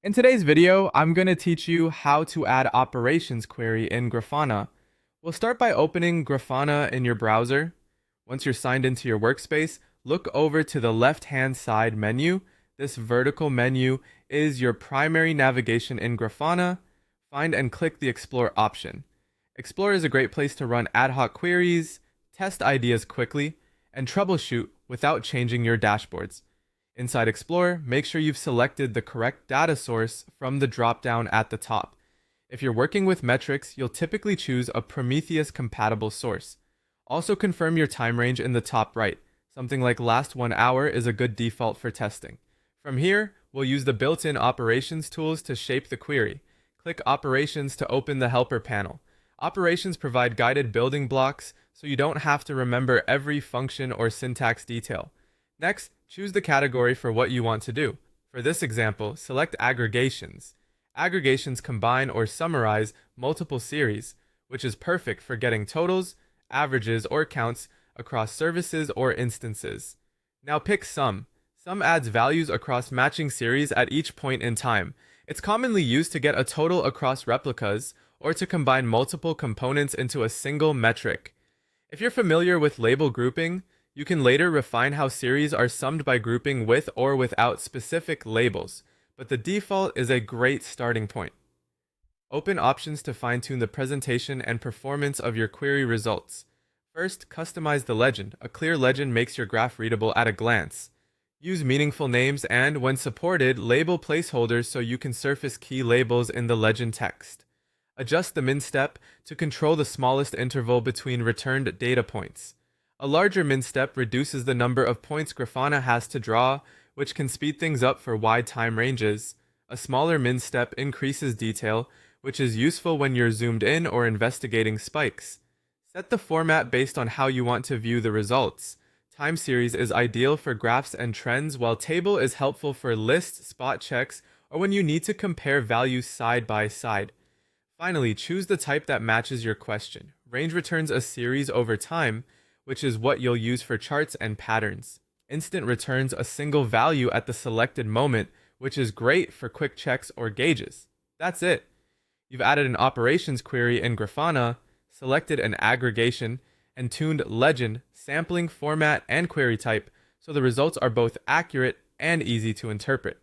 In today's video, I'm going to teach you how to add operations query in Grafana. We'll start by opening Grafana in your browser. Once you're signed into your workspace, look over to the left-hand side menu. This vertical menu is your primary navigation in Grafana. Find and click the Explore option. Explore is a great place to run ad hoc queries, test ideas quickly, and troubleshoot without changing your dashboards. Inside Explore, make sure you've selected the correct data source from the drop-down at the top. If you're working with metrics, you'll typically choose a Prometheus-compatible source. Also confirm your time range in the top right. Something like last 1 hour is a good default for testing. From here, we'll use the built-in operations tools to shape the query. Click Operations to open the helper panel. Operations provide guided building blocks, so you don't have to remember every function or syntax detail. Next, choose the category for what you want to do. For this example, select Aggregations. Aggregations combine or summarize multiple series, which is perfect for getting totals, averages, or counts across services or instances. Now pick Sum. Sum adds values across matching series at each point in time. It's commonly used to get a total across replicas or to combine multiple components into a single metric. If you're familiar with label grouping, you can later refine how series are summed by grouping with or without specific labels, but the default is a great starting point. Open options to fine-tune the presentation and performance of your query results. First, customize the legend. A clear legend makes your graph readable at a glance. Use meaningful names and, when supported, label placeholders so you can surface key labels in the legend text. Adjust the min step to control the smallest interval between returned data points. A larger min step reduces the number of points Grafana has to draw, which can speed things up for wide time ranges. A smaller min step increases detail, which is useful when you're zoomed in or investigating spikes. Set the format based on how you want to view the results. Time series is ideal for graphs and trends, while table is helpful for lists, spot checks, or when you need to compare values side by side. Finally, choose the type that matches your question. Range returns a series over time, which is what you'll use for charts and patterns. Instant returns a single value at the selected moment, which is great for quick checks or gauges. That's it. You've added an operations query in Grafana, selected an aggregation, and tuned legend, sampling, format, and query type, so the results are both accurate and easy to interpret.